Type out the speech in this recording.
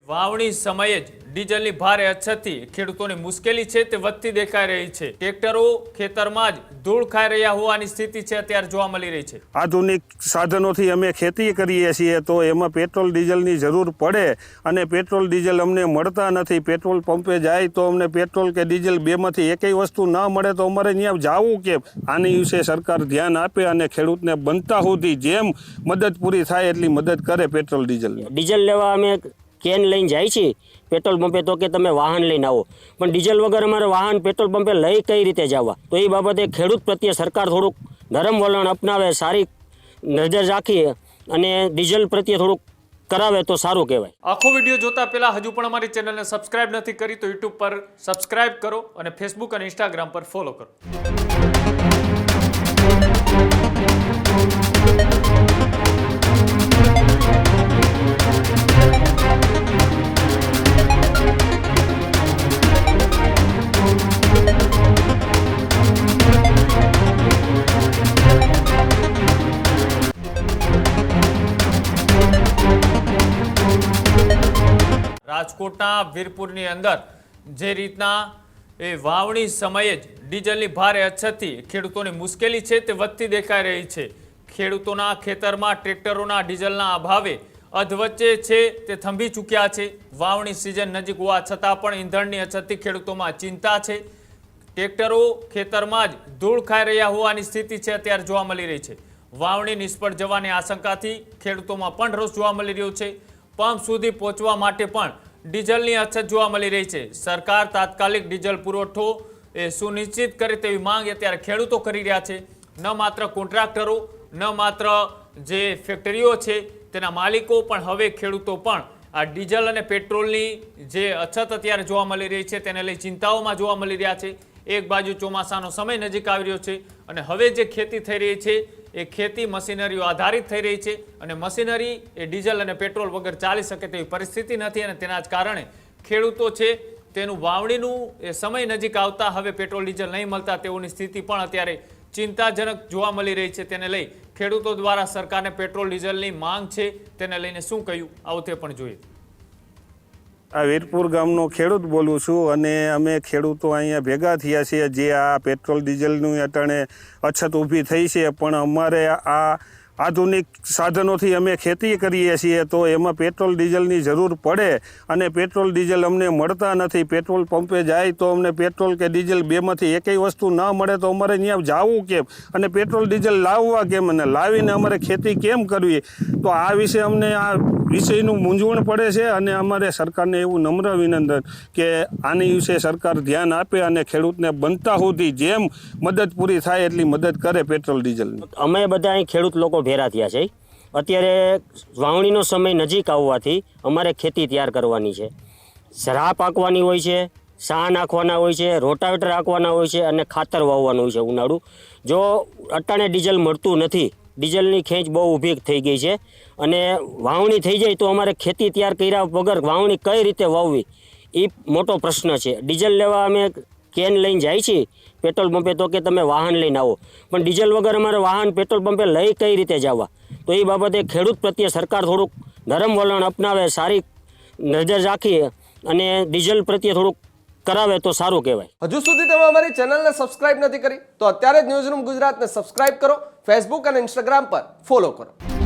વાવણી સમયે જ ડીઝલની ભારે અછતથી ખેડૂતોની મુશ્કેલી છે તે વધતી દેખાઈ રહી છે। ટ્રેક્ટરો ખેતરમાં જ ધૂળ ખાઈ રહ્યા હોવાની સ્થિતિ છે અત્યારે જોવા મળી રહી છે। આધુનિક સાધનોથી અમે ખેતી કરીએ છીએ તો એમાં પેટ્રોલ ડીઝલની જરૂર પડે અને પેટ્રોલ ડીઝલ અમને મળતા નથી। પેટ્રોલ પંપે જાય તો અમને પેટ્રોલ કે ડીઝલ બેમાંથી એકેય વસ્તુ ના મળે તો અમારે ત્યાં જવું કેમ? આની વિશે સરકાર ધ્યાન આપે અને ખેડૂતને બનતા સુધી જેમ મદદ પૂરી થાય એટલી મદદ કરે પેટ્રોલ ડીઝલની। ડીઝલ લેવા અમે કેન લઈને જાય છીએ પેટ્રોલ પંપે તો કે તમે વાહન લઈને આવો, પણ ડીઝલ વગર અમારે વાહન પેટ્રોલ પંપે લઈ કઈ રીતે જવા? તો એ બાબતે ખેડૂત પ્રત્યે સરકાર થોડુંક નરમ વલણ અપનાવે, સારી નજર રાખી અને ડીઝલ પ્રત્યે થોડુંક કરાવે તો સારું કહેવાય। આખો વિડીયો જોતા પહેલા હજુ પણ અમારી ચેનલને સબસ્ક્રાઇબ નથી કરી તો યુટ્યુબ પર સબસ્ક્રાઇબ કરો અને ફેસબુક અને ઇન્સ્ટાગ્રામ પર ફોલો કરો। રાજકોટના વીરપુરની અંદર જે રીતના વાવણી સમયે જ ડીઝલની ભારે અછતથી ખેડૂતોની મુશ્કેલી છે તે વધતી દેખાઈ રહી છે। ખેડૂતોના ખેતરમાં ટ્રેક્ટરોના ડીઝલના અભાવે અધવચ્ચે છે તે થંભી ચૂક્યા છે। વાવણી સિઝન નજીક હોવા છતાં પણ ઈંધણની અછતથી ખેડૂતોમાં ચિંતા છે। ટ્રેક્ટરો ખેતરમાં જ ધૂળ ખાઈ રહ્યા હોવાની સ્થિતિ છે અત્યારે જોવા મળી રહી છે। વાવણી નિષ્ફળ જવાની આશંકાથી ખેડૂતોમાં પણ રોષ જોવા મળી રહ્યો છે। પંપ સુધી પહોંચવા માટે પણ ડીઝલની અછત જોવા મળી રહી છે। સરકાર તાત્કાલિક ડીઝલ પુરવઠો સુનિશ્ચિત કરે તેવી માંગ અત્યારે ખેડૂતો કરી રહ્યા છે। ન માત્ર કોન્ટ્રાક્ટરો, ન માત્ર જે ફેક્ટરીઓ છે તેના માલિકો પણ હવે ખેડૂતો પણ આ ડીઝલ અને પેટ્રોલની જે અછત અત્યારે જોવા મળી રહી છે તેને લઈ ચિંતાઓમાં જોવા મળી રહ્યા છે। એક બાજુ ચોમાસાનો સમય નજીક આવી રહ્યો છે અને હવે જે ખેતી થઈ રહી છે એ ખેતી મશીનરીઓ આધારિત થઈ રહી છે અને મશીનરી એ ડીઝલ અને પેટ્રોલ વગર ચાલી શકે તેવી પરિસ્થિતિ નથી અને તેના જ કારણે ખેડૂતો છે તેનું વાવણીનું એ સમય નજીક આવતા હવે પેટ્રોલ ડીઝલ નહીં મળતા તેઓની સ્થિતિ પણ અત્યારે ચિંતાજનક જોવા મળી રહી છે। તેને લઈ ખેડૂતો દ્વારા સરકારને પેટ્રોલ ડીઝલની માંગ છે તેને લઈને શું કહ્યું આવું તે પણ જોઈએ। આ વીરપુર ગામનો ખેડૂત બોલું છું અને અમે ખેડૂતો અહીંયા ભેગા થયા છીએ જે આ પેટ્રોલ ડીઝલનું અટાણે અછત ઊભી થઈ છે, પણ અમારે આ આધુનિક સાધનોથી અમે ખેતી કરીએ છીએ તો એમાં પેટ્રોલ ડીઝલની જરૂર પડે અને પેટ્રોલ ડીઝલ અમને મળતા નથી। પેટ્રોલ પંપે જાય તો અમને પેટ્રોલ કે ડીઝલ બેમાંથી એકેય વસ્તુ ના મળે તો અમારે ત્યાં જવું કેમ અને પેટ્રોલ ડીઝલ લાવવા કેમ અને લાવીને અમારે ખેતી કેમ કરવી? તો આ વિશે અમને આ વિષયનું મૂંઝવણ પડે છે અને અમારે સરકારને એવું નમ્ર વિનંતી કે આની વિશે સરકાર ધ્યાન આપે અને ખેડૂતને બનતા સુધી જેમ મદદ પૂરી થાય એટલી મદદ કરે પેટ્રોલ ડીઝલની। અમે બધા અહીં ખેડૂત લોકો ભેરા થયા છે। અત્યારે વાવણીનો સમય નજીક આવવાથી અમારે ખેતી તૈયાર કરવાની છે, ઝરા પાકવાની હોય છે, સા નાખવાના હોય છે, રોટાવેટર નાખવાના હોય છે અને ખાતર વાવવાનું હોય છે ઉનાળું। જો અટાણે ડીઝલ મળતું નથી, ડીઝલની ખેંચ બહુ ઊભી થઈ ગઈ છે અને વાવણી થઈ જાય તો અમારે ખેતી તૈયાર કર્યા વગર વાવણી કઈ રીતે વાવવી એ મોટો પ્રશ્ન છે। ડીઝલ લેવા અમે કેન લઈને જાય છીએ પેટ્રોલ પંપે તો કે તમે વાહન લઈને આવો, પણ ડીઝલ વગર અમારે વાહન પેટ્રોલ પંપે લઈ કઈ રીતે જવા? તો એ બાબતે ખેડૂત પ્રત્યે સરકાર થોડુંક નરમ વલણ અપનાવે, સારી નજર રાખી અને ડીઝલ પ્રત્યે થોડુંક કરાવે તો સારું કહેવાય। હજુ સુધી તમે અમારી ચેનલને સબસ્ક્રાઇબ નથી કરી તો અત્યારે જ ન્યૂઝરૂમ ગુજરાતને સબસ્ક્રાઇબ કરો, ફેસબુક અને ઇન્સ્ટાગ્રામ પર ફોલો કરો।